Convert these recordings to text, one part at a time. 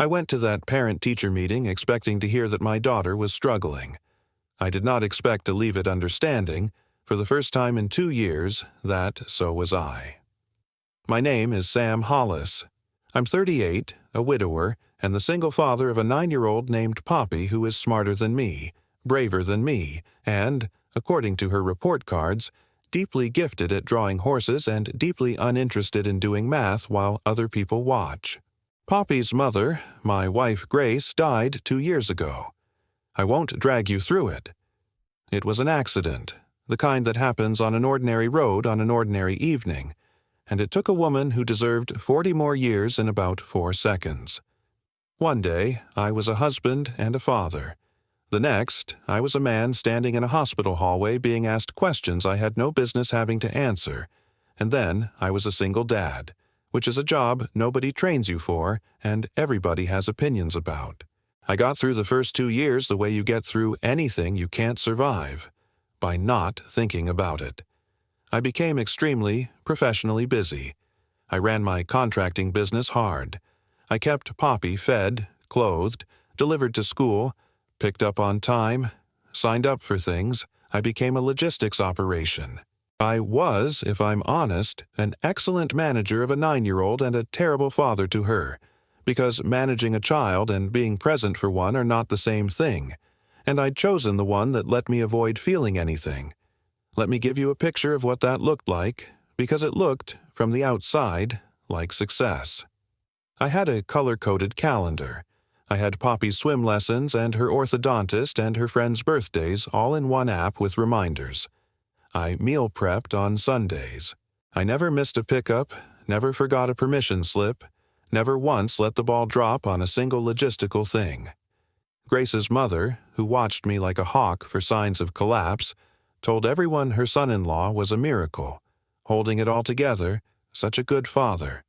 I went to that parent-teacher meeting expecting to hear that my daughter was struggling. I did not expect to leave it understanding, for the first time in 2 years, that so was I. My name is Sam Hollis. I'm 38, a widower, and the single father of a 9-year-old named Poppy who is smarter than me, braver than me, and, according to her report cards, deeply gifted at drawing horses and deeply uninterested in doing math while other people watch. Poppy's mother, my wife Grace, died 2 years ago. I won't drag you through it. It was an accident, the kind that happens on an ordinary road on an ordinary evening, and it took a woman who deserved 40 more years in about 4 seconds. One day, I was a husband and a father. The next, I was a man standing in a hospital hallway being asked questions I had no business having to answer, and then I was a single dad, which is a job nobody trains you for and everybody has opinions about. I got through the first 2 years the way you get through anything you can't survive, by not thinking about it. I became extremely, professionally busy. I ran my contracting business hard. I kept Poppy fed, clothed, delivered to school, picked up on time, signed up for things. I became a logistics operation. I was, if I'm honest, an excellent manager of a 9-year-old and a terrible father to her, because managing a child and being present for one are not the same thing, and I'd chosen the one that let me avoid feeling anything. Let me give you a picture of what that looked like, because it looked, from the outside, like success. I had a color-coded calendar. I had Poppy's swim lessons and her orthodontist and her friends' birthdays all in one app with reminders. I meal prepped on Sundays. I never missed a pickup, never forgot a permission slip, never once let the ball drop on a single logistical thing. Grace's mother, who watched me like a hawk for signs of collapse, told everyone her son-in-law was a miracle, holding it all together, such a good father.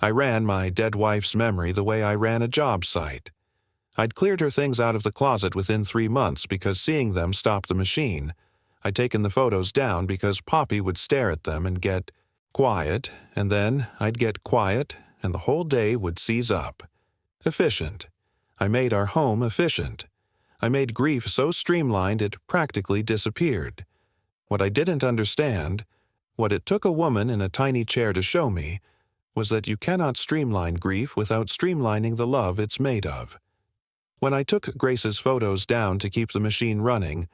I ran my dead wife's memory the way I ran a job site. I'd cleared her things out of the closet within 3 months because seeing them stopped the machine. I'd taken the photos down because Poppy would stare at them and get quiet, and then I'd get quiet, and the whole day would seize up. Efficient. I made our home efficient. I made grief so streamlined it practically disappeared. What I didn't understand, what it took a woman in a tiny chair to show me, was that you cannot streamline grief without streamlining the love it's made of. When I took Grace's photos down to keep the machine running,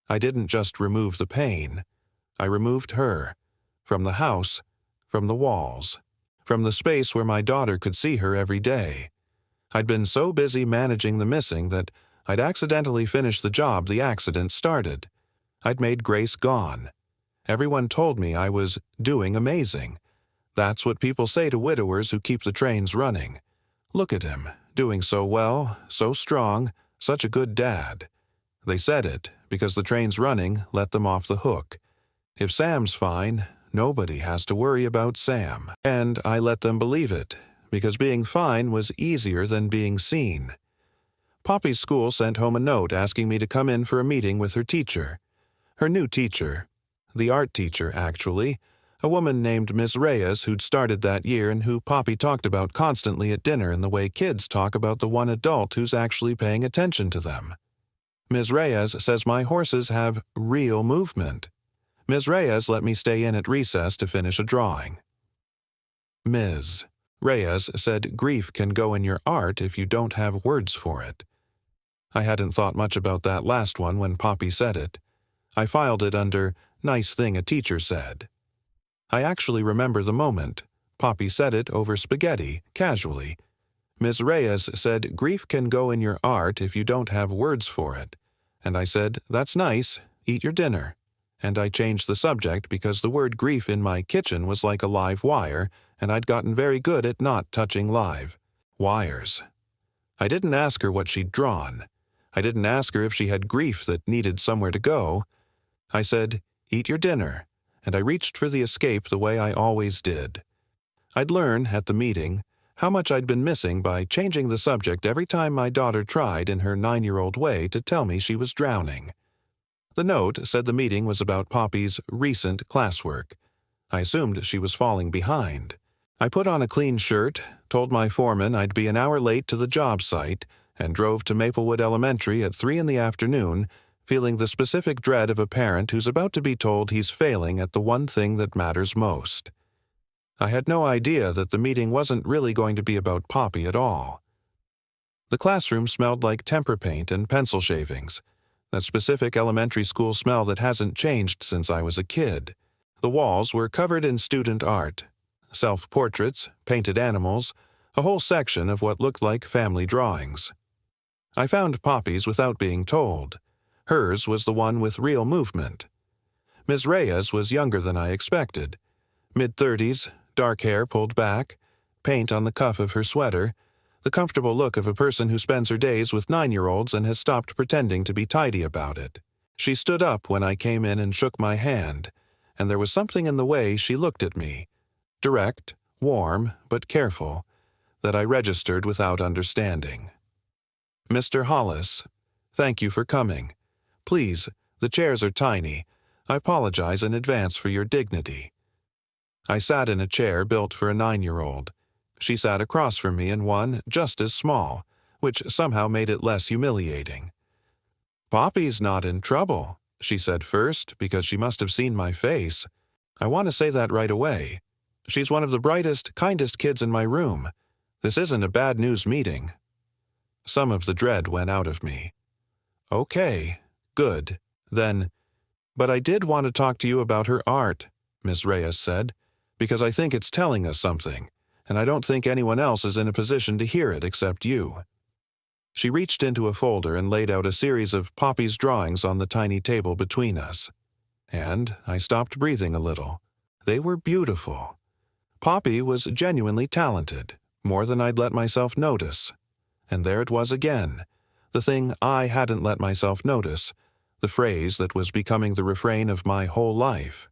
I didn't just remove the pain. I removed her. From the house, from the walls, from the space where my daughter could see her every day. I'd been so busy managing the missing that I'd accidentally finished the job the accident started. I'd made Grace gone. Everyone told me I was doing amazing. That's what people say to widowers who keep the trains running. Look at him, doing so well, so strong, such a good dad. They said it because the train's running let them off the hook. If Sam's fine, nobody has to worry about Sam. And I let them believe it, because being fine was easier than being seen. Poppy's school sent home a note asking me to come in for a meeting with her teacher. Her new teacher, the art teacher actually, a woman named Miss Reyes who'd started that year and who Poppy talked about constantly at dinner in the way kids talk about the one adult who's actually paying attention to them. Ms. Reyes says my horses have real movement. Ms. Reyes let me stay in at recess to finish a drawing. Ms. Reyes said grief can go in your art if you don't have words for it. I hadn't thought much about that last one when Poppy said it. I filed it under nice thing a teacher said. I actually remember the moment. Poppy said it over spaghetti, casually. Ms. Reyes said grief can go in your art if you don't have words for it. And I said, that's nice, eat your dinner. And I changed the subject because the word grief in my kitchen was like a live wire, and I'd gotten very good at not touching live wires. I didn't ask her what she'd drawn. I didn't ask her if she had grief that needed somewhere to go. I said, eat your dinner, and I reached for the escape the way I always did. I'd learn, at the meeting, how much I'd been missing by changing the subject every time my daughter tried in her 9-year-old way to tell me she was drowning. The note said the meeting was about Poppy's recent classwork. I assumed she was falling behind. I put on a clean shirt, told my foreman I'd be an hour late to the job site, and drove to Maplewood Elementary at 3 in the afternoon, feeling the specific dread of a parent who's about to be told he's failing at the one thing that matters most. I had no idea that the meeting wasn't really going to be about Poppy at all. The classroom smelled like tempera paint and pencil shavings, that specific elementary school smell that hasn't changed since I was a kid. The walls were covered in student art, self-portraits, painted animals, a whole section of what looked like family drawings. I found Poppy's without being told. Hers was the one with real movement. Ms. Reyes was younger than I expected. Mid-30s, dark hair pulled back, paint on the cuff of her sweater, the comfortable look of a person who spends her days with 9-year-olds and has stopped pretending to be tidy about it. She stood up when I came in and shook my hand, and there was something in the way she looked at me, direct, warm, but careful, that I registered without understanding. "Mr. Hollis, thank you for coming. Please, the chairs are tiny. I apologize in advance for your dignity." I sat in a chair built for a 9-year-old. She sat across from me in one just as small, which somehow made it less humiliating. "Poppy's not in trouble," she said first, because she must have seen my face. "I want to say that right away. She's one of the brightest, kindest kids in my room. This isn't a bad news meeting." Some of the dread went out of me. "Okay, good. Then, but I did want to talk to you about her art," Ms. Reyes said, "because I think it's telling us something, and I don't think anyone else is in a position to hear it except you." She reached into a folder and laid out a series of Poppy's drawings on the tiny table between us. And I stopped breathing a little. They were beautiful. Poppy was genuinely talented, more than I'd let myself notice. And there it was again, the thing I hadn't let myself notice, the phrase that was becoming the refrain of my whole life.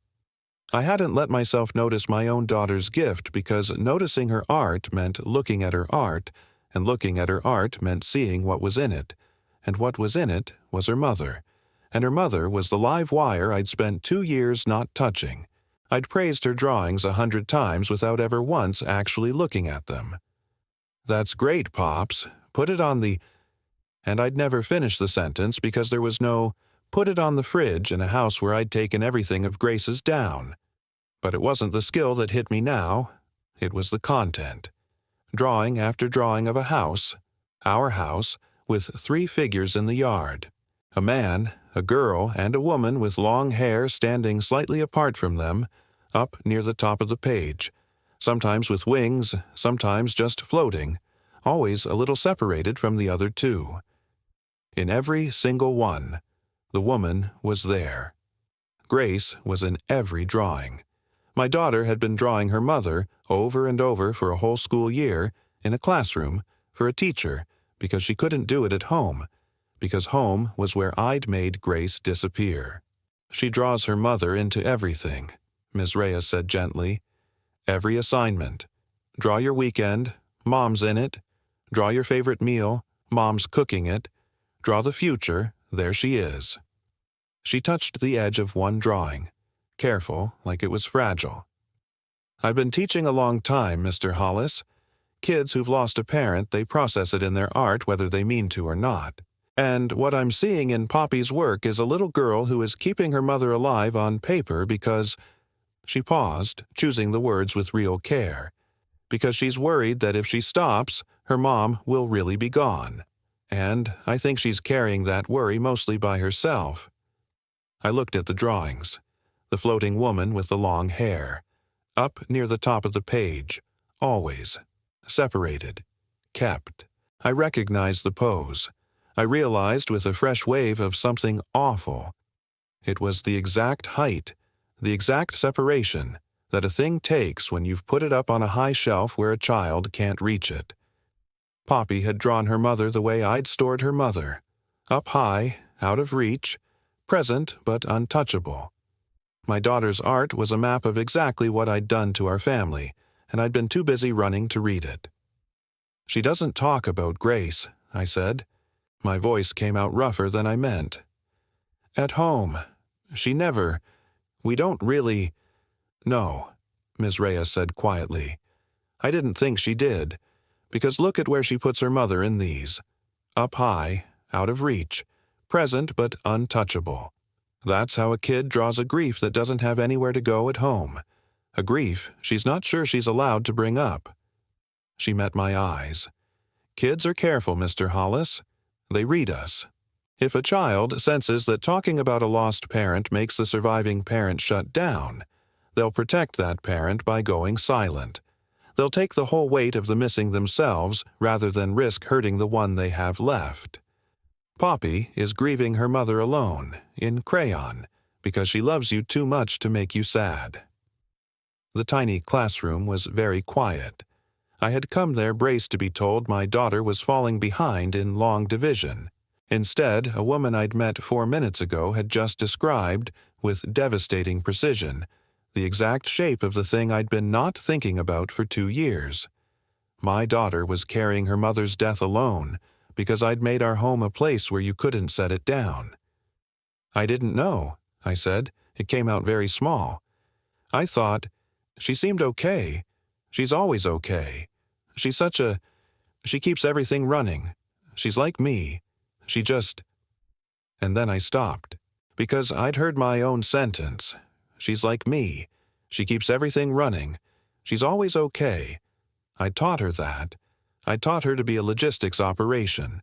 I hadn't let myself notice my own daughter's gift because noticing her art meant looking at her art, and looking at her art meant seeing what was in it, and what was in it was her mother, and her mother was the live wire I'd spent 2 years not touching. I'd praised her drawings 100 times without ever once actually looking at them. "That's great, Pops. Put it on the—" And I'd never finished the sentence because there was no "put it on the fridge" in a house where I'd taken everything of Grace's down. But it wasn't the skill that hit me now. It was the content. Drawing after drawing of a house, our house, with 3 figures in the yard. A man, a girl, and a woman with long hair standing slightly apart from them, up near the top of the page, sometimes with wings, sometimes just floating, always a little separated from the other 2. In every single one, the woman was there. Grace was in every drawing. My daughter had been drawing her mother over and over for a whole school year, in a classroom, for a teacher, because she couldn't do it at home, because home was where I'd made Grace disappear. "She draws her mother into everything," Ms. Reyes said gently. "Every assignment. Draw your weekend, Mom's in it. Draw your favorite meal, Mom's cooking it. Draw the future, there she is." She touched the edge of one drawing, careful, like it was fragile. "I've been teaching a long time, Mr. Hollis. Kids who've lost a parent, they process it in their art whether they mean to or not. And what I'm seeing in Poppy's work is a little girl who is keeping her mother alive on paper because—" She paused, choosing the words with real care. "Because she's worried that if she stops, her mom will really be gone. And I think she's carrying that worry mostly by herself." I looked at the drawings. The floating woman with the long hair. Up near the top of the page. Always. Separated. Kept. I recognized the pose. I realized with a fresh wave of something awful. It was the exact height, the exact separation, that a thing takes when you've put it up on a high shelf where a child can't reach it. Poppy had drawn her mother the way I'd stored her mother. Up high, out of reach, present but untouchable. My daughter's art was a map of exactly what I'd done to our family, and I'd been too busy running to read it. "She doesn't talk about Grace," I said. My voice came out rougher than I meant. "At home. She never. We don't really—" "No," Ms. Reyes said quietly. "I didn't think she did. Because look at where she puts her mother in these. Up high, out of reach, present but untouchable. That's how a kid draws a grief that doesn't have anywhere to go at home. A grief she's not sure she's allowed to bring up. She met my eyes. Kids are careful, Mr. Hollis. They read us. If a child senses that talking about a lost parent makes the surviving parent shut down, they'll protect that parent by going silent. They'll take the whole weight of the missing themselves rather than risk hurting the one they have left. Poppy is grieving her mother alone, in crayon, because she loves you too much to make you sad. The tiny classroom was very quiet. I had come there braced to be told my daughter was falling behind in long division. Instead, a woman I'd met 4 minutes ago had just described, with devastating precision, the exact shape of the thing I'd been not thinking about for 2 years. My daughter was carrying her mother's death alone, because I'd made our home a place where you couldn't set it down. I didn't know, I said. It came out very small. I thought, she seemed okay. She's always okay. She keeps everything running. She's like me. She just... And then I stopped, because I'd heard my own sentence. She's like me. She keeps everything running. She's always okay. I taught her that. I taught her to be a logistics operation.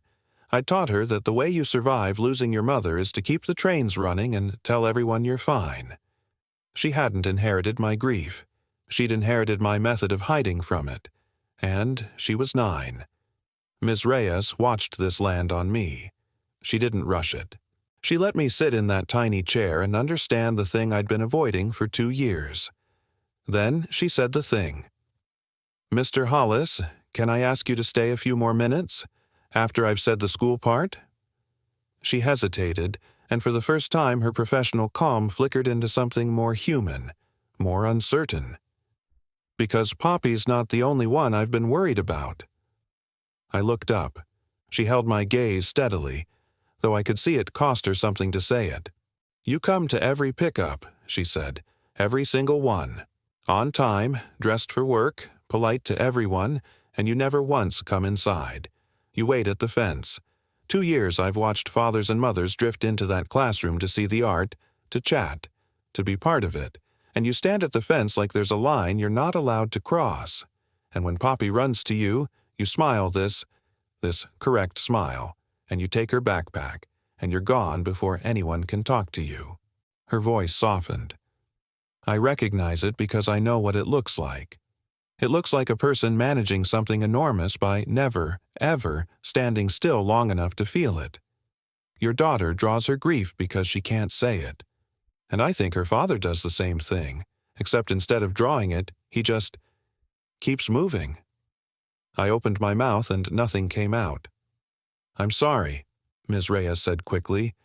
I taught her that the way you survive losing your mother is to keep the trains running and tell everyone you're fine. She hadn't inherited my grief. She'd inherited my method of hiding from it. And she was 9. Ms. Reyes watched this land on me. She didn't rush it. She let me sit in that tiny chair and understand the thing I'd been avoiding for 2 years. Then she said the thing. Mr. Hollis, can I ask you to stay a few more minutes, after I've said the school part? She hesitated, and for the first time her professional calm flickered into something more human, more uncertain. Because Poppy's not the only one I've been worried about. I looked up. She held my gaze steadily, though I could see it cost her something to say it. You come to every pickup, she said, every single one. On time, dressed for work, polite to everyone, and you never once come inside. You wait at the fence. 2 years I've watched fathers and mothers drift into that classroom to see the art, to chat, to be part of it, and you stand at the fence like there's a line you're not allowed to cross. And when Poppy runs to you, you smile this correct smile, and you take her backpack, and you're gone before anyone can talk to you. Her voice softened. I recognize it because I know what it looks like. It looks like a person managing something enormous by never, ever standing still long enough to feel it. Your daughter draws her grief because she can't say it. And I think her father does the same thing, except instead of drawing it, he just keeps moving. I opened my mouth and nothing came out. I'm sorry, Ms. Reyes said quickly.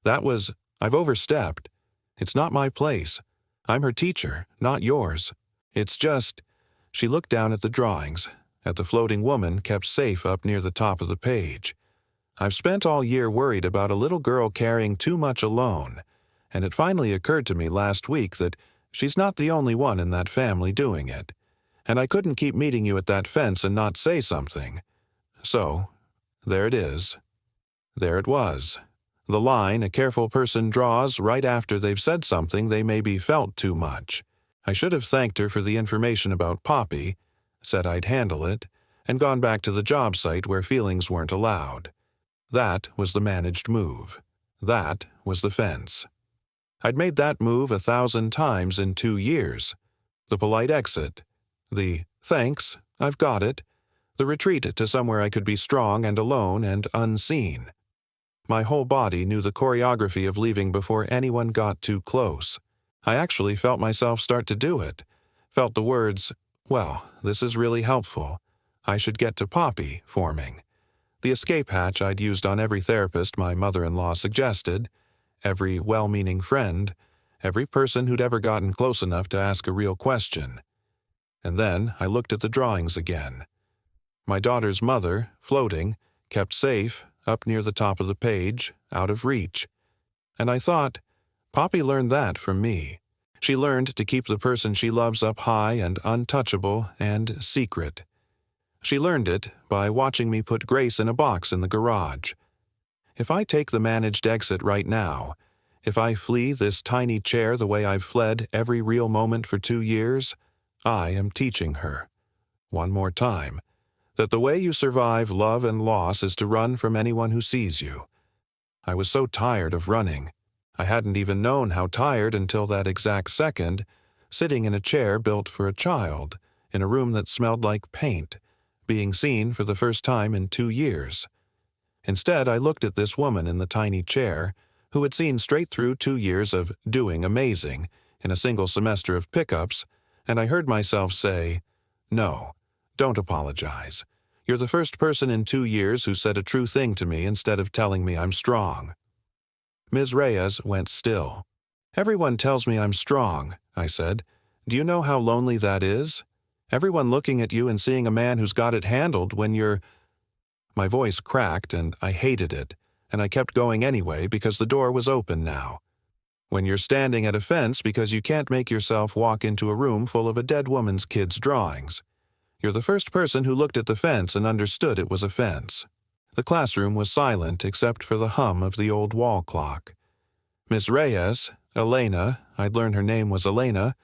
I've overstepped. It's not my place. I'm her teacher, not yours. It's just... She looked down at the drawings, at the floating woman kept safe up near the top of the page. I've spent all year worried about a little girl carrying too much alone, and it finally occurred to me last week that she's not the only one in that family doing it. And I couldn't keep meeting you at that fence and not say something. So, there it is. There it was. The line a careful person draws right after they've said something they maybe felt too much. I should have thanked her for the information about Poppy, said I'd handle it, and gone back to the job site where feelings weren't allowed. That was the managed move. That was the fence. I'd made that move 1,000 times in 2 years. The polite exit. The thanks, I've got it. The retreat to somewhere I could be strong and alone and unseen. My whole body knew the choreography of leaving before anyone got too close. I actually felt myself start to do it. Felt the words, well, this is really helpful. I should get to Poppy, forming. The escape hatch I'd used on every therapist my mother-in-law suggested, every well-meaning friend, every person who'd ever gotten close enough to ask a real question. And then I looked at the drawings again. My daughter's mother, floating, kept safe, up near the top of the page, out of reach. And I thought, Poppy learned that from me. She learned to keep the person she loves up high and untouchable and secret. She learned it by watching me put Grace in a box in the garage. If I take the managed exit right now, if I flee this tiny chair the way I've fled every real moment for 2 years, I am teaching her, one more time, that the way you survive love and loss is to run from anyone who sees you. I was so tired of running. I hadn't even known how tired until that exact second, sitting in a chair built for a child, in a room that smelled like paint, being seen for the first time in 2 years. Instead, I looked at this woman in the tiny chair, who had seen straight through 2 years of doing amazing in a single semester of pickups, and I heard myself say, "No, don't apologize. You're the first person in 2 years who said a true thing to me instead of telling me I'm strong." Ms. Reyes went still. "Everyone tells me I'm strong," I said. "Do you know how lonely that is? Everyone looking at you and seeing a man who's got it handled when you're—" My voice cracked and I hated it, and I kept going anyway because the door was open now. "When you're standing at a fence because you can't make yourself walk into a room full of a dead woman's kids' drawings. You're the first person who looked at the fence and understood it was a fence." The classroom was silent except for the hum of the old wall clock. Miss Reyes, Elena, I'd learned her name was Elena,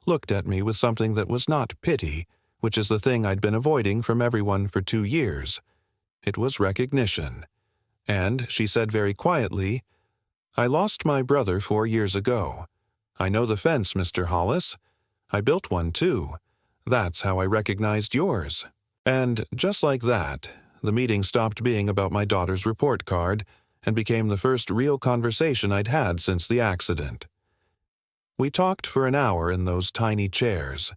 looked at me with something that was not pity, which is the thing I'd been avoiding from everyone for 2 years. It was recognition. And she said very quietly, "I lost my brother 4 years ago. I know the fence, Mr. Hollis. I built one too. That's how I recognized yours." And just like that, the meeting stopped being about my daughter's report card and became the first real conversation I'd had since the accident. We talked for an hour in those tiny chairs.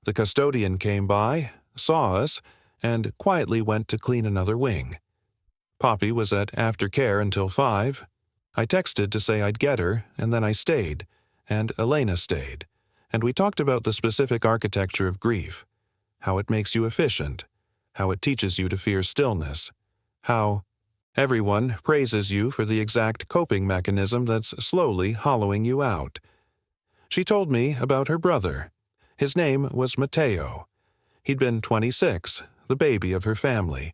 The custodian came by, saw us, and quietly went to clean another wing. Poppy was at aftercare until 5. I texted to say I'd get her, and then I stayed, and Elena stayed, and we talked about the specific architecture of grief, how it makes you efficient, how it teaches you to fear stillness, how everyone praises you for the exact coping mechanism that's slowly hollowing you out. She told me about her brother. His name was Mateo. He'd been 26, the baby of her family,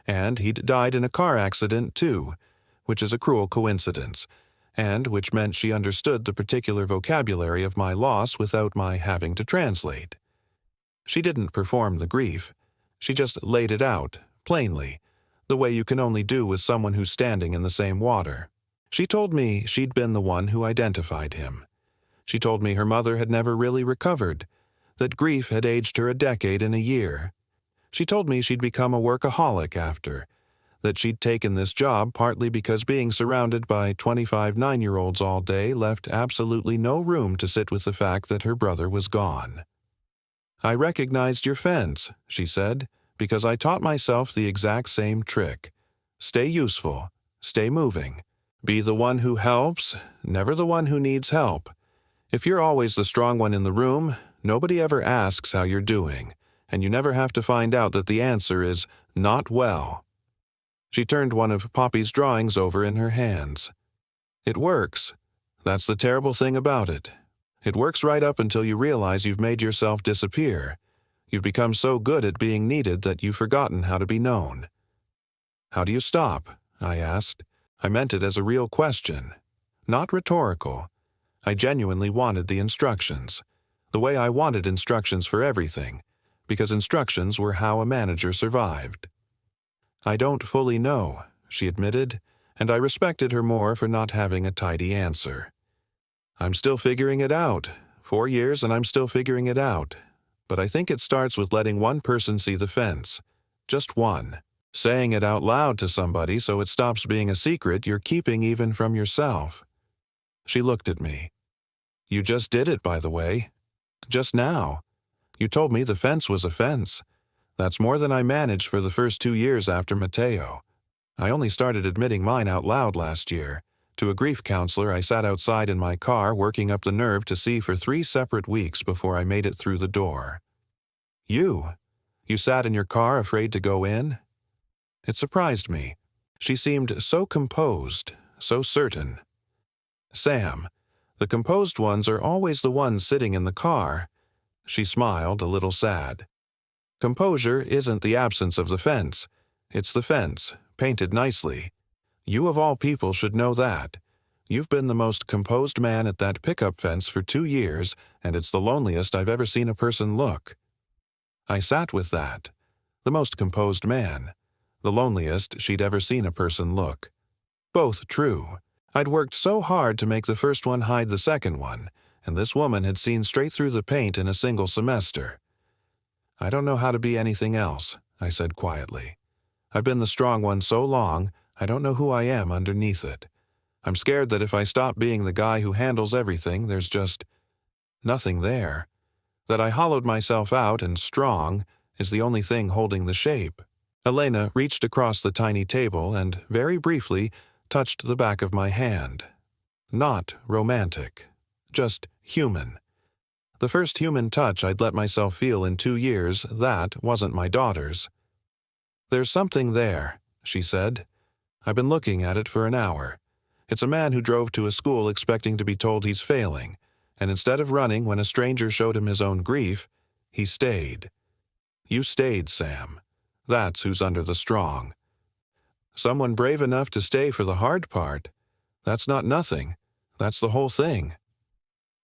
and he'd died in a car accident too, which is a cruel coincidence, and which meant she understood the particular vocabulary of my loss without my having to translate. She didn't perform the grief. She just laid it out, plainly, the way you can only do with someone who's standing in the same water. She told me she'd been the one who identified him. She told me her mother had never really recovered, that grief had aged her a decade in a year. She told me she'd become a workaholic after, that she'd taken this job partly because being surrounded by 25 9-year-olds all day left absolutely no room to sit with the fact that her brother was gone. "I recognized your fence," she said, "because I taught myself the exact same trick. Stay useful, stay moving. Be the one who helps, never the one who needs help. If you're always the strong one in the room, nobody ever asks how you're doing, and you never have to find out that the answer is not well." She turned one of Poppy's drawings over in her hands. "It works. That's the terrible thing about it. It works right up until you realize you've made yourself disappear. You've become so good at being needed that you've forgotten how to be known." "How do you stop?" I asked. I meant it as a real question, not rhetorical. I genuinely wanted the instructions, the way I wanted instructions for everything, because instructions were how a manager survived. "I don't fully know," she admitted, and I respected her more for not having a tidy answer. "I'm still figuring it out. 4 years and I'm still figuring it out. But I think it starts with letting one person see the fence. Just one. Saying it out loud to somebody so it stops being a secret you're keeping even from yourself." She looked at me. "You just did it, by the way. Just now. You told me the fence was a fence. That's more than I managed for the first 2 years after Mateo. I only started admitting mine out loud last year. To a grief counselor I sat outside in my car working up the nerve to see for 3 separate weeks before I made it through the door." "You? You sat in your car afraid to go in?" It surprised me. She seemed so composed, so certain. "Sam, the composed ones are always the ones sitting in the car." She smiled, a little sad. Composure isn't the absence of the fence. It's the fence, painted nicely. You of all people should know that. You've been the most composed man at that pickup fence for 2 years, and it's the loneliest I've ever seen a person look. I sat with that. The most composed man. The loneliest she'd ever seen a person look. Both true. I'd worked so hard to make the first one hide the second one, and this woman had seen straight through the paint in a single semester. I don't know how to be anything else, I said quietly. I've been the strong one so long, I don't know who I am underneath it. I'm scared that if I stop being the guy who handles everything, there's just nothing there. That I hollowed myself out and strong is the only thing holding the shape. Elena reached across the tiny table and, very briefly, touched the back of my hand. Not romantic. Just human. The first human touch I'd let myself feel in 2 years, that wasn't my daughter's. There's something there, she said. I've been looking at it for an hour. It's a man who drove to a school expecting to be told he's failing, and instead of running when a stranger showed him his own grief, he stayed. You stayed, Sam. That's who's under the strong. Someone brave enough to stay for the hard part. That's not nothing. That's the whole thing.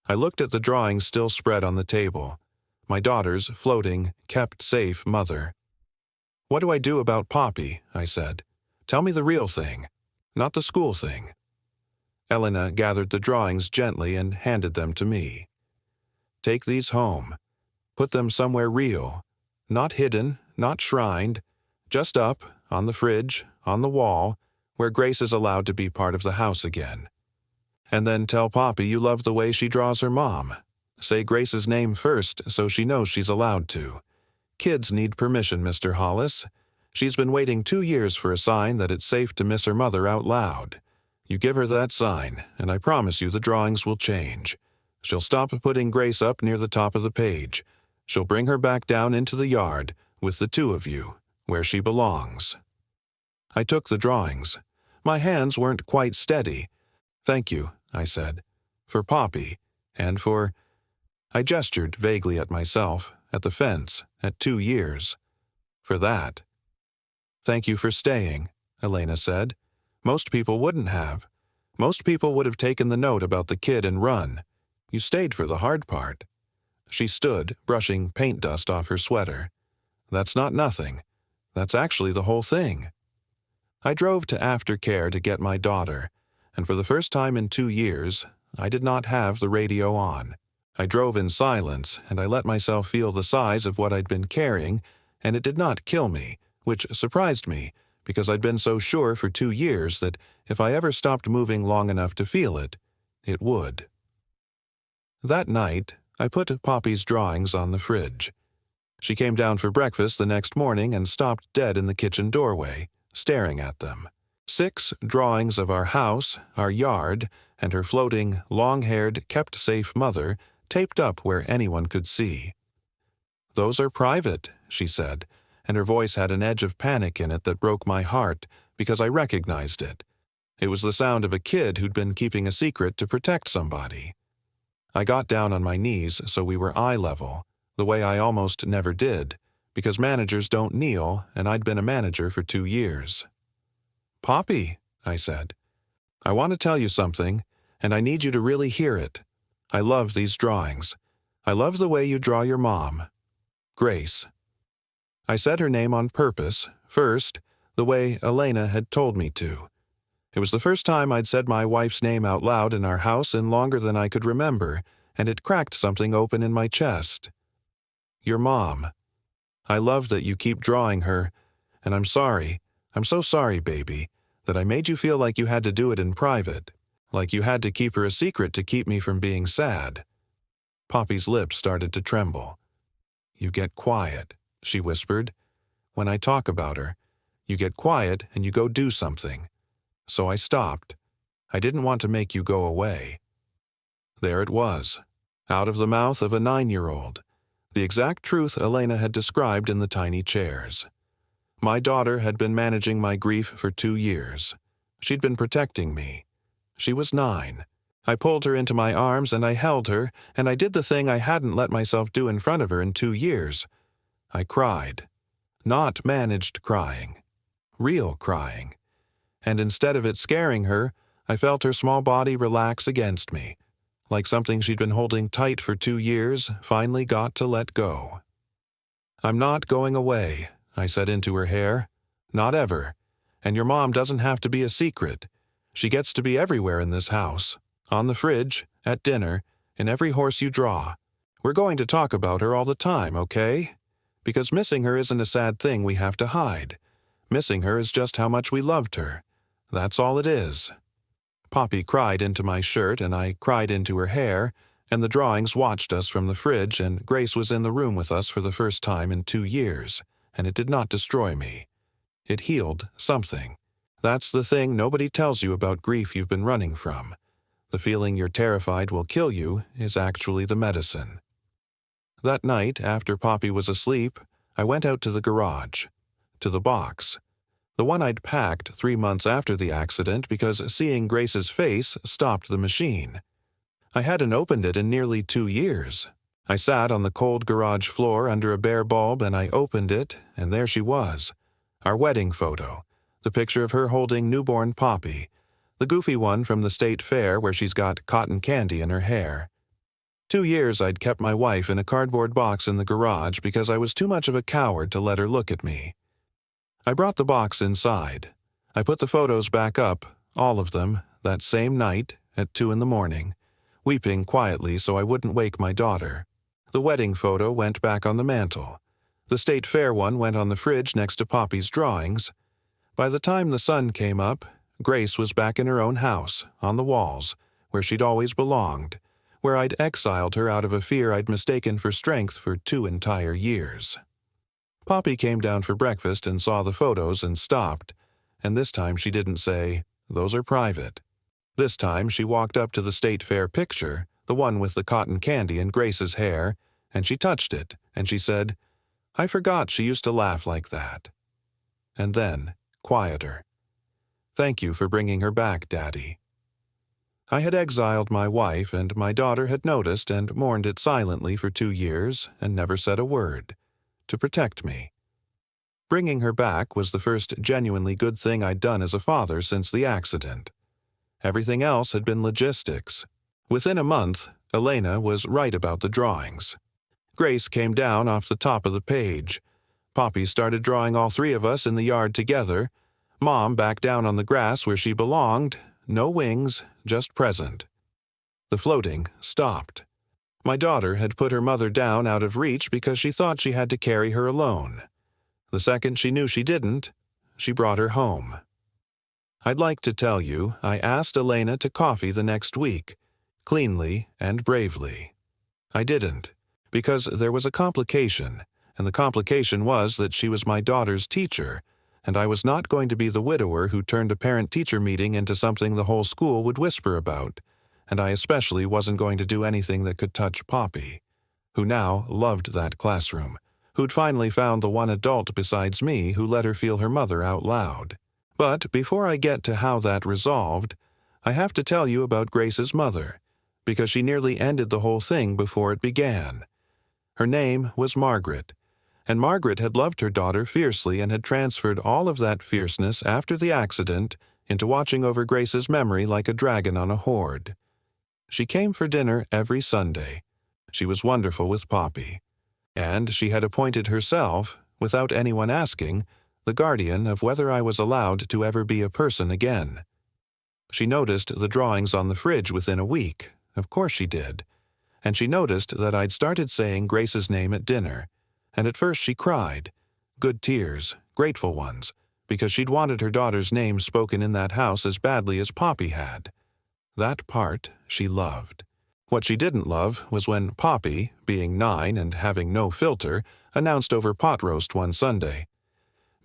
I looked at the drawings still spread on the table. My daughter's floating, kept safe mother. What do I do about Poppy? I said. Tell me the real thing, not the school thing. Elena gathered the drawings gently and handed them to me. Take these home. Put them somewhere real. Not hidden, not shrined. Just up, on the fridge, on the wall, where Grace is allowed to be part of the house again. And then tell Poppy you love the way she draws her mom. Say Grace's name first so she knows she's allowed to. Kids need permission, Mr. Hollis. She's been waiting 2 years for a sign that it's safe to miss her mother out loud. You give her that sign, and I promise you the drawings will change. She'll stop putting Grace up near the top of the page. She'll bring her back down into the yard, with the 2 of you, where she belongs. I took the drawings. My hands weren't quite steady. Thank you, I said, for Poppy, and for... I gestured vaguely at myself, at the fence, at 2 years. For that. Thank you for staying, Elena said. Most people wouldn't have. Most people would have taken the note about the kid and run. You stayed for the hard part. She stood, brushing paint dust off her sweater. That's not nothing. That's actually the whole thing. I drove to aftercare to get my daughter, and for the first time in 2 years, I did not have the radio on. I drove in silence, and I let myself feel the size of what I'd been carrying, and it did not kill me, which surprised me, because I'd been so sure for 2 years that if I ever stopped moving long enough to feel it, it would. That night, I put Poppy's drawings on the fridge. She came down for breakfast the next morning and stopped dead in the kitchen doorway, staring at them. 6 drawings of our house, our yard, and her floating, long-haired, kept-safe mother taped up where anyone could see. Those are private, she said, and her voice had an edge of panic in it that broke my heart because I recognized it. It was the sound of a kid who'd been keeping a secret to protect somebody. I got down on my knees so we were eye level, the way I almost never did, because managers don't kneel, and I'd been a manager for 2 years. Poppy, I said, I want to tell you something, and I need you to really hear it. I love these drawings. I love the way you draw your mom. Grace. I said her name on purpose, first, the way Elena had told me to. It was the first time I'd said my wife's name out loud in our house in longer than I could remember, and it cracked something open in my chest. Your mom. I love that you keep drawing her, and I'm sorry, I'm so sorry, baby, that I made you feel like you had to do it in private, like you had to keep her a secret to keep me from being sad. Poppy's lips started to tremble. You get quiet, she whispered. When I talk about her, you get quiet and you go do something. So I stopped. I didn't want to make you go away. There it was, out of the mouth of a 9-year-old, the exact truth Elena had described in the tiny chairs. My daughter had been managing my grief for 2 years. She'd been protecting me. She was 9. I pulled her into my arms and I held her, and I did the thing I hadn't let myself do in front of her in 2 years. I cried. Not managed crying. Real crying. And instead of it scaring her, I felt her small body relax against me, like something she'd been holding tight for 2 years finally got to let go. "I'm not going away," I said into her hair. "Not ever. And your mom doesn't have to be a secret. She gets to be everywhere in this house. On the fridge, at dinner, in every horse you draw. We're going to talk about her all the time, okay? Because missing her isn't a sad thing we have to hide. Missing her is just how much we loved her. That's all it is." Poppy cried into my shirt and I cried into her hair, and the drawings watched us from the fridge, and Grace was in the room with us for the first time in 2 years, and it did not destroy me. It healed something. That's the thing nobody tells you about grief you've been running from. The feeling you're terrified will kill you is actually the medicine. That night, after Poppy was asleep, I went out to the garage. To the box. The one I'd packed 3 months after the accident because seeing Grace's face stopped the machine. I hadn't opened it in nearly 2 years. I sat on the cold garage floor under a bare bulb and I opened it, and there she was. Our wedding photo. The picture of her holding newborn Poppy. The goofy one from the state fair where she's got cotton candy in her hair. 2 years I'd kept my wife in a cardboard box in the garage because I was too much of a coward to let her look at me. I brought the box inside. I put the photos back up, all of them, that same night at 2 in the morning, weeping quietly so I wouldn't wake my daughter. The wedding photo went back on the mantel. The state fair one went on the fridge next to Poppy's drawings. By the time the sun came up, Grace was back in her own house, on the walls, where she'd always belonged, where I'd exiled her out of a fear I'd mistaken for strength for 2 entire years. Poppy came down for breakfast and saw the photos and stopped, and this time she didn't say, "Those are private." This time she walked up to the state fair picture, the one with the cotton candy in Grace's hair, and she touched it, and she said, "I forgot she used to laugh like that." And then, quieter, "Thank you for bringing her back, Daddy." I had exiled my wife, and my daughter had noticed and mourned it silently for 2 years and never said a word. To protect me. Bringing her back was the first genuinely good thing I'd done as a father since the accident. Everything else had been logistics. Within a month, Elena was right about the drawings. Grace came down off the top of the page. Poppy started drawing all 3 of us in the yard together. Mom back down on the grass where she belonged, no wings, just present. The floating stopped. My daughter had put her mother down out of reach because she thought she had to carry her alone. The second she knew she didn't, she brought her home. I'd like to tell you I asked Elena to coffee the next week, cleanly and bravely. I didn't, because there was a complication, and the complication was that she was my daughter's teacher, and I was not going to be the widower who turned a parent-teacher meeting into something the whole school would whisper about. And I especially wasn't going to do anything that could touch Poppy, who now loved that classroom, who'd finally found the one adult besides me who let her feel her mother out loud. But before I get to how that resolved, I have to tell you about Grace's mother, because she nearly ended the whole thing before it began. Her name was Margaret, and Margaret had loved her daughter fiercely and had transferred all of that fierceness after the accident into watching over Grace's memory like a dragon on a hoard. She came for dinner every Sunday. She was wonderful with Poppy. And she had appointed herself, without anyone asking, the guardian of whether I was allowed to ever be a person again. She noticed the drawings on the fridge within a week. Of course she did. And she noticed that I'd started saying Grace's name at dinner. And at first she cried. Good tears, grateful ones, because she'd wanted her daughter's name spoken in that house as badly as Poppy had. That part she loved. What she didn't love was when Poppy, being 9 and having no filter, announced over pot roast one Sunday,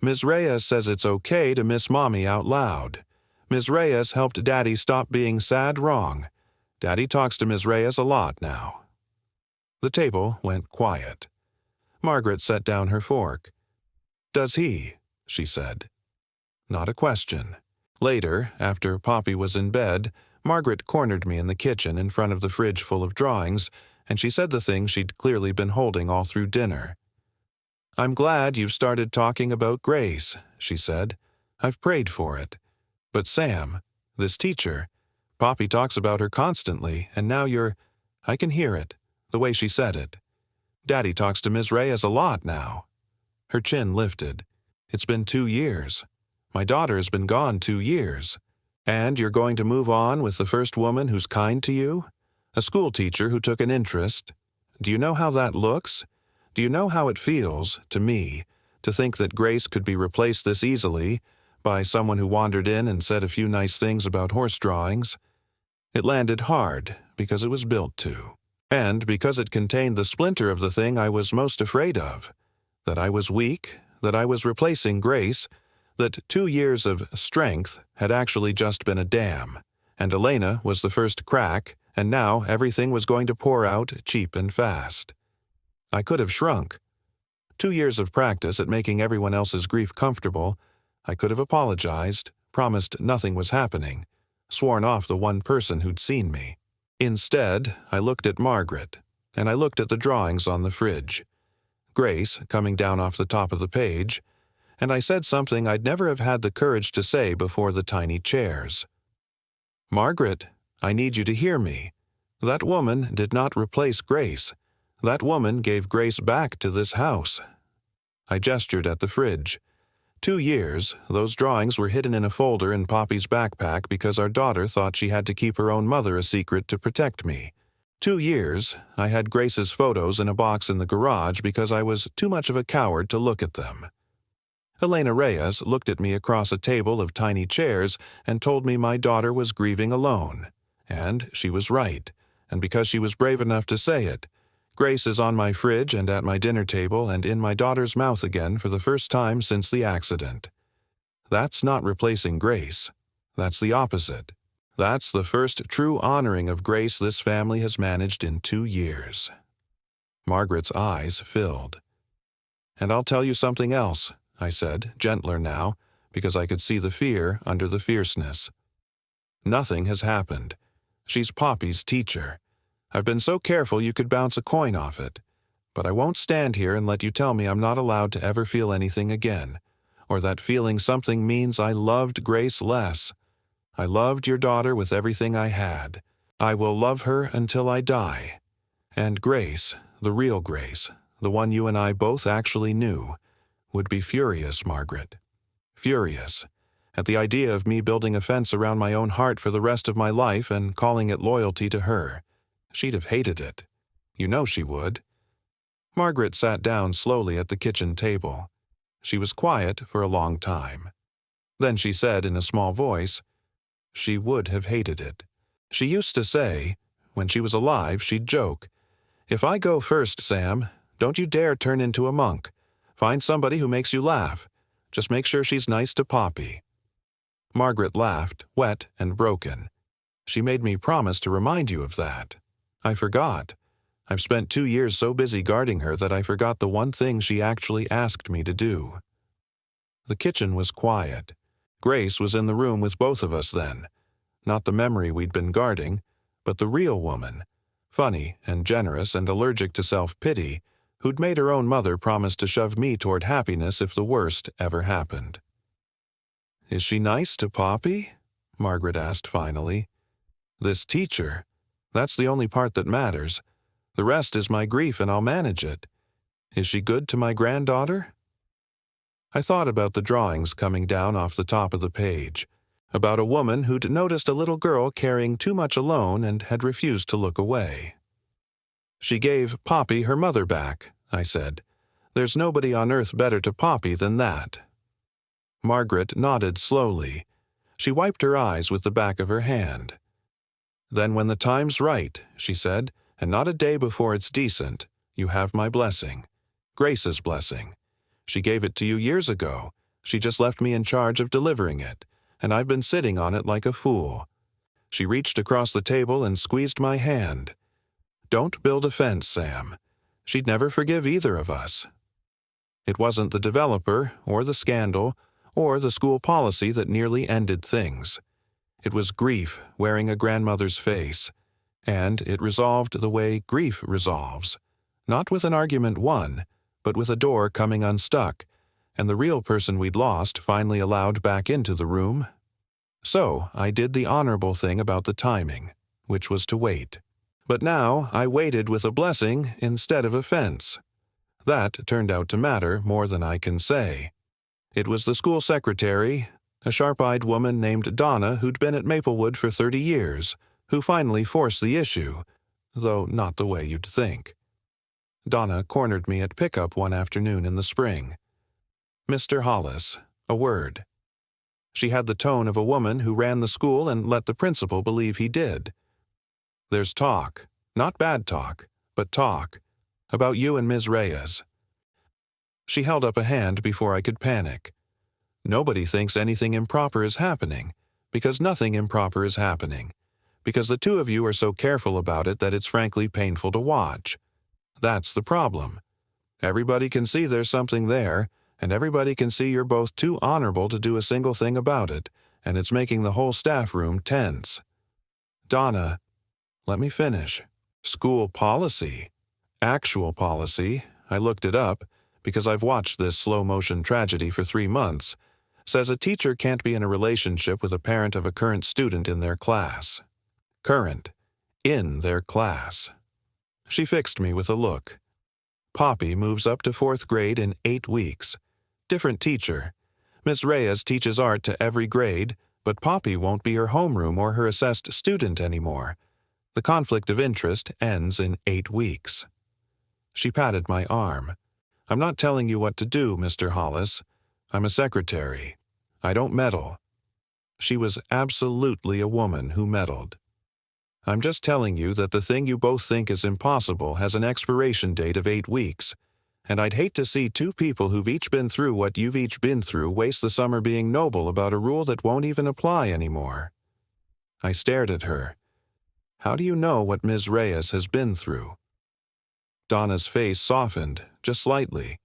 "Ms. Reyes says it's okay to miss Mommy out loud. Ms. Reyes helped Daddy stop being sad wrong. Daddy talks to Ms. Reyes a lot now." The table went quiet. Margaret set down her fork. "Does he?" she said. Not a question. Later, after Poppy was in bed, Margaret cornered me in the kitchen in front of the fridge full of drawings, and she said the thing she'd clearly been holding all through dinner. "I'm glad you've started talking about grace," she said. "I've prayed for it. But Sam, this teacher, Poppy talks about her constantly, and now you're—" I can hear it, the way she said it. "Daddy talks to Ms. Reyes a lot now." Her chin lifted. "It's been 2 years. My daughter has been gone 2 years. And you're going to move on with the first woman who's kind to you? A school teacher who took an interest? Do you know how that looks? Do you know how it feels, to me, to think that Grace could be replaced this easily by someone who wandered in and said a few nice things about horse drawings? It landed hard because it was built to. And because it contained the splinter of the thing I was most afraid of. That I was weak, that I was replacing Grace, that 2 years of strength had actually just been a dam, and Elena was the first crack, and now everything was going to pour out cheap and fast. I could have shrunk. 2 years of practice at making everyone else's grief comfortable, I could have apologized, promised nothing was happening, sworn off the one person who'd seen me. Instead, I looked at Margaret, and I looked at the drawings on the fridge. Grace coming down off the top of the page, and I said something I'd never have had the courage to say before the tiny chairs. "Margaret, I need you to hear me. That woman did not replace Grace. That woman gave Grace back to this house." I gestured at the fridge. 2 years, those drawings were hidden in a folder in Poppy's backpack because our daughter thought she had to keep her own mother a secret to protect me. 2 years, I had Grace's photos in a box in the garage because I was too much of a coward to look at them. Elena Reyes looked at me across a table of tiny chairs and told me my daughter was grieving alone. And she was right, and because she was brave enough to say it, Grace is on my fridge and at my dinner table and in my daughter's mouth again for the first time since the accident. That's not replacing Grace. That's the opposite. That's the first true honoring of Grace this family has managed in 2 years. Margaret's eyes filled. "And I'll tell you something else," I said, gentler now, because I could see the fear under the fierceness. "Nothing has happened. She's Poppy's teacher. I've been so careful you could bounce a coin off it. But I won't stand here and let you tell me I'm not allowed to ever feel anything again, or that feeling something means I loved Grace less. I loved your daughter with everything I had. I will love her until I die. And Grace, the real Grace, the one you and I both actually knew, would be furious, Margaret. Furious at the idea of me building a fence around my own heart for the rest of my life and calling it loyalty to her. She'd have hated it. You know she would." Margaret sat down slowly at the kitchen table. She was quiet for a long time. Then she said in a small voice, "She would have hated it. She used to say, when she was alive, she'd joke, 'If I go first, Sam, don't you dare turn into a monk. Find somebody who makes you laugh. Just make sure she's nice to Poppy.'" Margaret laughed, wet and broken. "She made me promise to remind you of that. I forgot. I've spent 2 years so busy guarding her that I forgot the one thing she actually asked me to do." The kitchen was quiet. Grace was in the room with both of us then. Not the memory we'd been guarding, but the real woman, funny and generous and allergic to self-pity, who'd made her own mother promise to shove me toward happiness if the worst ever happened. "Is she nice to Poppy?" Margaret asked finally. "This teacher, that's the only part that matters. The rest is my grief and I'll manage it. Is she good to my granddaughter?" I thought about the drawings coming down off the top of the page, about a woman who'd noticed a little girl carrying too much alone and had refused to look away. "She gave Poppy her mother back," I said. "There's nobody on earth better to Poppy than that." Margaret nodded slowly. She wiped her eyes with the back of her hand. "Then when the time's right," she said, "and not a day before it's decent, you have my blessing. Grace's blessing. She gave it to you years ago. She just left me in charge of delivering it, and I've been sitting on it like a fool." She reached across the table and squeezed my hand. "Don't build a fence, Sam. She'd never forgive either of us." It wasn't the developer, or the scandal, or the school policy that nearly ended things. It was grief wearing a grandmother's face, and it resolved the way grief resolves, not with an argument won, but with a door coming unstuck, and the real person we'd lost finally allowed back into the room. So I did the honorable thing about the timing, which was to wait. But now I waited with a blessing instead of offense. That turned out to matter more than I can say. It was the school secretary, a sharp-eyed woman named Donna who'd been at Maplewood for 30 years, who finally forced the issue, though not the way you'd think. Donna cornered me at pickup one afternoon in the spring. "Mr. Hollis, a word." She had the tone of a woman who ran the school and let the principal believe he did. "There's talk, not bad talk, but talk, about you and Ms. Reyes." She held up a hand before I could panic. "Nobody thinks anything improper is happening, because nothing improper is happening, because the two of you are so careful about it that it's frankly painful to watch. That's the problem. Everybody can see there's something there, and everybody can see you're both too honorable to do a single thing about it, and it's making the whole staff room tense." "Donna, let me finish. School policy, actual policy, I looked it up, because I've watched this slow-motion tragedy for 3 months, says a teacher can't be in a relationship with a parent of a current student in their class. Current. In their class." She fixed me with a look. "Poppy moves up to 4th grade in 8 weeks. Different teacher. Miss Reyes teaches art to every grade, but Poppy won't be her homeroom or her assessed student anymore. The conflict of interest ends in 8 weeks. She patted my arm. "I'm not telling you what to do, Mr. Hollis. I'm a secretary. I don't meddle." She was absolutely a woman who meddled. "I'm just telling you that the thing you both think is impossible has an expiration date of 8 weeks, and I'd hate to see 2 people who've each been through what you've each been through waste the summer being noble about a rule that won't even apply anymore." I stared at her. "How do you know what Ms. Reyes has been through?" Donna's face softened, just slightly.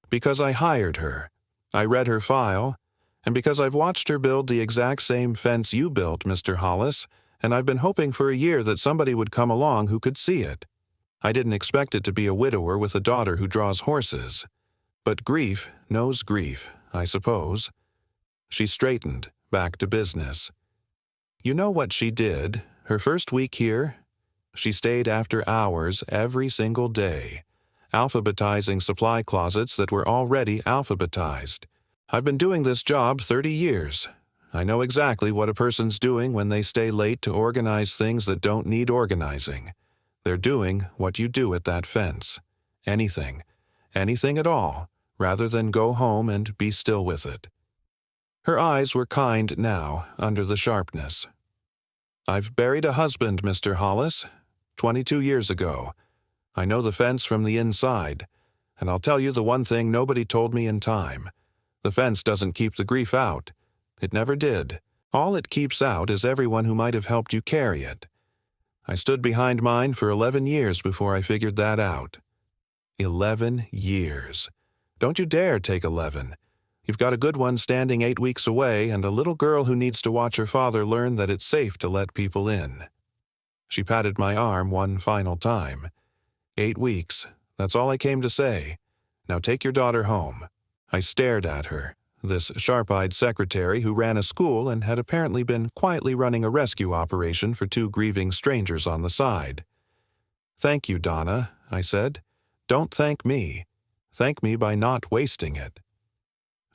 "Because I hired her. I read her file, and because I've watched her build the exact same fence you built, Mr. Hollis, and I've been hoping for a year that somebody would come along who could see it. I didn't expect it to be a widower with a daughter who draws horses. But grief knows grief, I suppose." She straightened, back to business. "You know what she did, her first week here? She stayed after hours every single day, alphabetizing supply closets that were already alphabetized. I've been doing this job 30 years. I know exactly what a person's doing when they stay late to organize things that don't need organizing. They're doing what you do at that fence. Anything. Anything at all, rather than go home and be still with it." Her eyes were kind now, under the sharpness. "I've buried a husband, Mr. Hollis, 22 years ago. I know the fence from the inside, and I'll tell you the one thing nobody told me in time. The fence doesn't keep the grief out. It never did. All it keeps out is everyone who might have helped you carry it. I stood behind mine for 11 years before I figured that out." 11 years. Don't you dare take 11. You've got a good one standing 8 weeks away and a little girl who needs to watch her father learn that it's safe to let people in. She patted my arm one final time. 8 weeks. That's all I came to say. Now take your daughter home." I stared at her, this sharp-eyed secretary who ran a school and had apparently been quietly running a rescue operation for 2 grieving strangers on the side. "Thank you, Donna," I said. "Don't thank me. Thank me by not wasting it."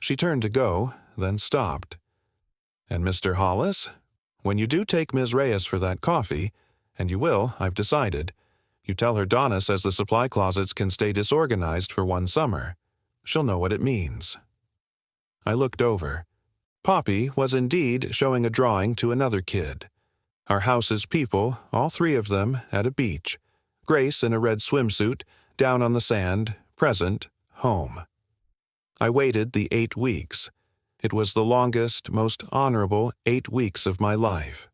She turned to go, then stopped. "And Mr. Hollis, when you do take Ms. Reyes for that coffee, and you will, I've decided, you tell her Donna says the supply closets can stay disorganized for 1 summer. She'll know what it means." I looked over. Poppy was indeed showing a drawing to another kid. Our house's people, all 3 of them, at a beach. Grace in a red swimsuit, down on the sand, present, home. I waited the 8 weeks. It was the longest, most honorable 8 weeks of my life.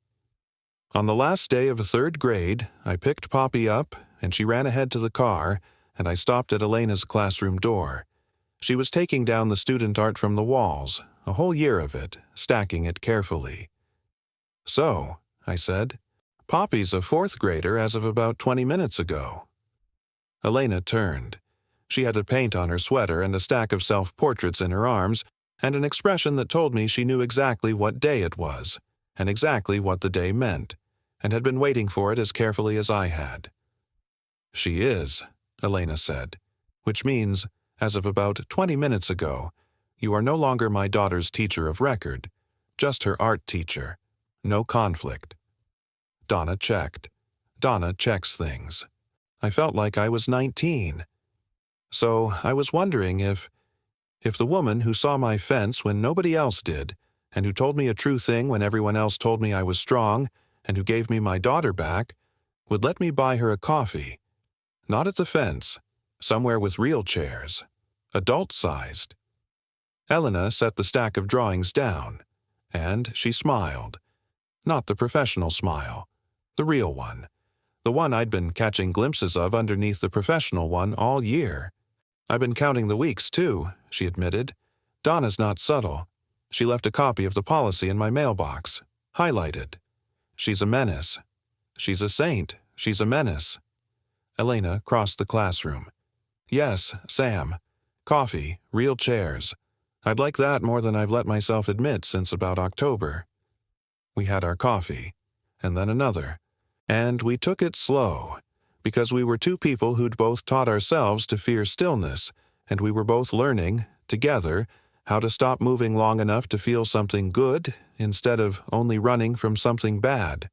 On the last day of 3rd grade, I picked Poppy up, and she ran ahead to the car, and I stopped at Elena's classroom door. She was taking down the student art from the walls, a whole year of it, stacking it carefully. "So," I said, "Poppy's a 4th grader as of about 20 minutes ago." Elena turned. She had a paint on her sweater and a stack of self-portraits in her arms, and an expression that told me she knew exactly what day it was, and exactly what the day meant, and had been waiting for it as carefully as I had. "She is," Elena said, "which means, as of about 20 minutes ago, you are no longer my daughter's teacher of record, just her art teacher. No conflict." Donna checked. Donna checks things. I felt like I was 19. So I was wondering if the woman who saw my fence when nobody else did, and who told me a true thing when everyone else told me I was strong, and who gave me my daughter back, would let me buy her a coffee. Not at the fence, somewhere with real chairs, adult-sized. Elena set the stack of drawings down, and she smiled. Not the professional smile, the real one. The one I'd been catching glimpses of underneath the professional one all year. "I've been counting the weeks, too," she admitted. "Donna's not subtle. She left a copy of the policy in my mailbox, highlighted. She's a menace. She's a saint. She's a menace." Elena crossed the classroom. "Yes, Sam. Coffee, real chairs. I'd like that more than I've let myself admit since about October." We had our coffee, and then another, and we took it slow, because we were two people who'd both taught ourselves to fear stillness, and we were both learning, together, how to stop moving long enough to feel something good instead of only running from something bad.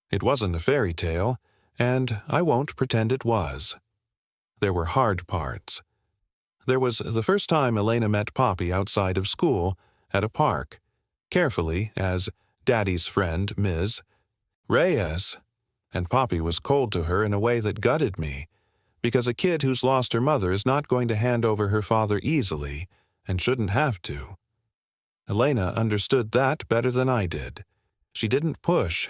It wasn't a fairy tale, and I won't pretend it was. There were hard parts. There was the first time Elena met Poppy outside of school, at a park, carefully, as Daddy's friend, Ms. Reyes, and Poppy was cold to her in a way that gutted me, because a kid who's lost her mother is not going to hand over her father easily, and shouldn't have to. Elena understood that better than I did. She didn't push.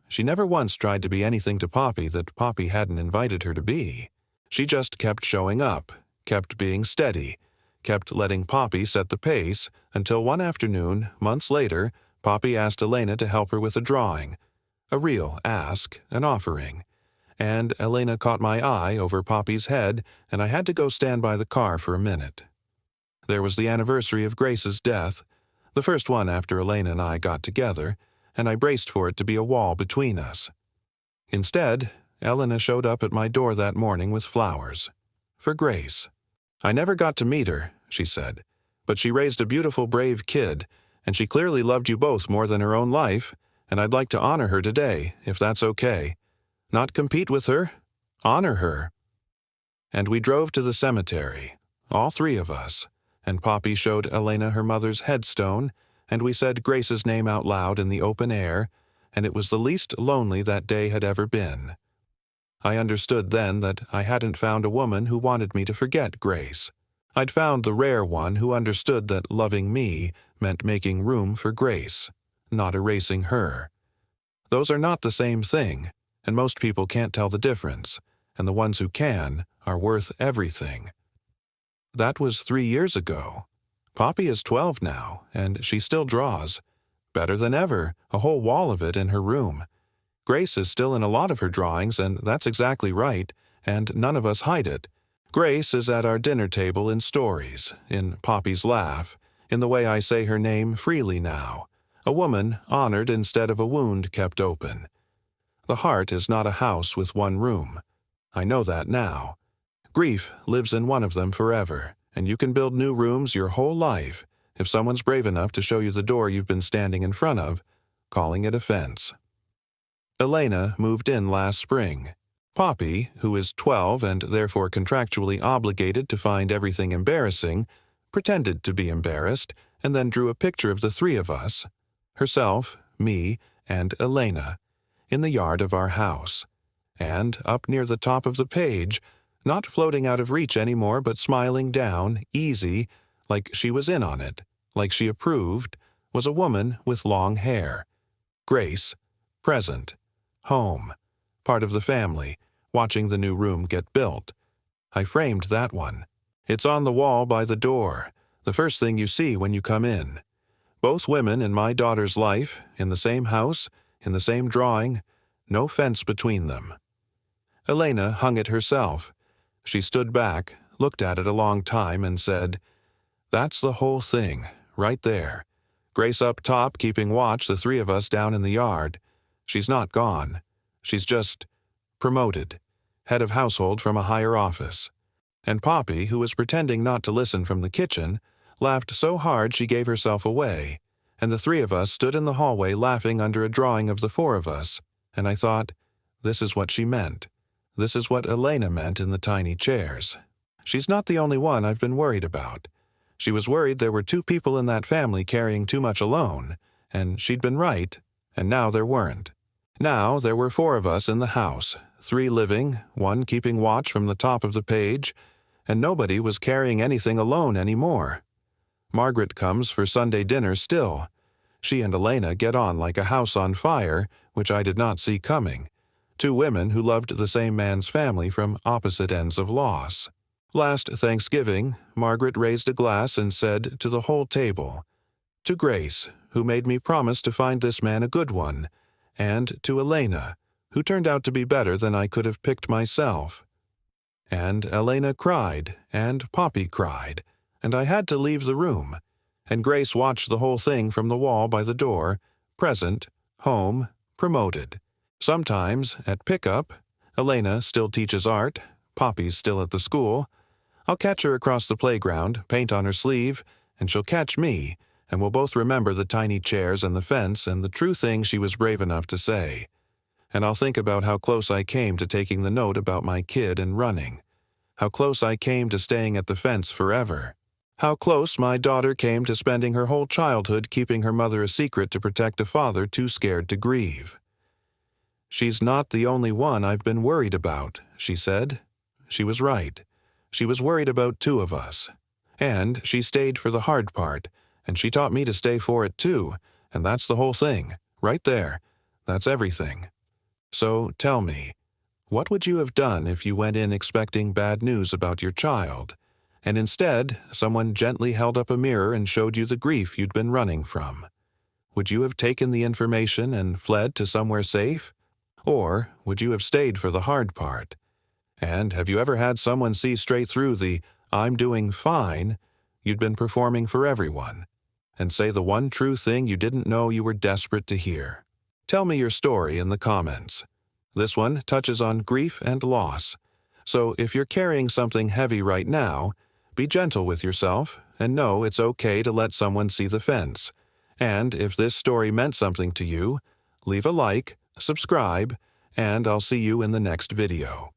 She never once tried to be anything to Poppy that Poppy hadn't invited her to be. She just kept showing up, kept being steady, kept letting Poppy set the pace, until one afternoon, months later, Poppy asked Elena to help her with a drawing. A real ask, an offering. And Elena caught my eye over Poppy's head, and I had to go stand by the car for a minute. There was the anniversary of Grace's death, the first one after Elena and I got together, and I braced for it to be a wall between us. Instead, Elena showed up at my door that morning with flowers. For Grace. "I never got to meet her," she said, "but she raised a beautiful, brave kid, and she clearly loved you both more than her own life, and I'd like to honor her today, if that's okay. Not compete with her, honor her." And we drove to the cemetery, all three of us, and Poppy showed Elena her mother's headstone, and we said Grace's name out loud in the open air, and it was the least lonely that day had ever been. I understood then that I hadn't found a woman who wanted me to forget Grace. I'd found the rare one who understood that loving me meant making room for Grace, not erasing her. Those are not the same thing, and most people can't tell the difference, and the ones who can are worth everything. That was 3 years ago. Poppy is 12 now, and she still draws. Better than ever, a whole wall of it in her room. Grace is still in a lot of her drawings, and that's exactly right, and none of us hide it. Grace is at our dinner table in stories, in Poppy's laugh, in the way I say her name freely now. A woman honored instead of a wound kept open. The heart is not a house with one room. I know that now. Grief lives in one of them forever, and you can build new rooms your whole life if someone's brave enough to show you the door you've been standing in front of, calling it a fence. Elena moved in last spring. Poppy, who is 12 and therefore contractually obligated to find everything embarrassing, pretended to be embarrassed and then drew a picture of the three of us, herself, me, and Elena, in the yard of our house. And up near the top of the page, not floating out of reach anymore but smiling down, easy, like she was in on it, like she approved, was a woman with long hair. Grace, present, home, part of the family, watching the new room get built. I framed that one. It's on the wall by the door, the first thing you see when you come in. Both women in my daughter's life, in the same house, in the same drawing, no fence between them. Elena hung it herself. She stood back, looked at it a long time, and said, "That's the whole thing, right there. Grace up top keeping watch, the three of us down in the yard. She's not gone. She's just promoted, head of household from a higher office." And Poppy, who was pretending not to listen from the kitchen, laughed so hard she gave herself away, and the three of us stood in the hallway laughing under a drawing of the four of us, and I thought, this is what she meant. This is what Elena meant in the tiny chairs. She's not the only one I've been worried about. She was worried there were two people in that family carrying too much alone, and she'd been right, and now there weren't. Now there were four of us in the house, three living, one keeping watch from the top of the page, and nobody was carrying anything alone anymore. Margaret comes for Sunday dinner still. She and Elena get on like a house on fire, which I did not see coming. Two women who loved the same man's family from opposite ends of loss. Last Thanksgiving, Margaret raised a glass and said to the whole table, "To Grace, who made me promise to find this man a good one, and to Elena, who turned out to be better than I could have picked myself." And Elena cried, and Poppy cried, and I had to leave the room, and Grace watched the whole thing from the wall by the door, present, home, promoted. Sometimes, at pickup, Elena still teaches art, Poppy's still at the school. I'll catch her across the playground, paint on her sleeve, and she'll catch me, and we'll both remember the tiny chairs and the fence and the true thing she was brave enough to say. And I'll think about how close I came to taking the note about my kid and running. How close I came to staying at the fence forever. How close my daughter came to spending her whole childhood keeping her mother a secret to protect a father too scared to grieve. "She's not the only one I've been worried about," she said. She was right. She was worried about two of us. And she stayed for the hard part, and she taught me to stay for it too, and that's the whole thing, right there. That's everything. So tell me, what would you have done if you went in expecting bad news about your child, and instead someone gently held up a mirror and showed you the grief you'd been running from? Would you have taken the information and fled to somewhere safe? Or would you have stayed for the hard part? And have you ever had someone see straight through the "I'm doing fine" you'd been performing for everyone, and say the one true thing you didn't know you were desperate to hear? Tell me your story in the comments. This one touches on grief and loss. So if you're carrying something heavy right now, be gentle with yourself and know it's okay to let someone see the fence. And if this story meant something to you, leave a like, subscribe, and I'll see you in the next video.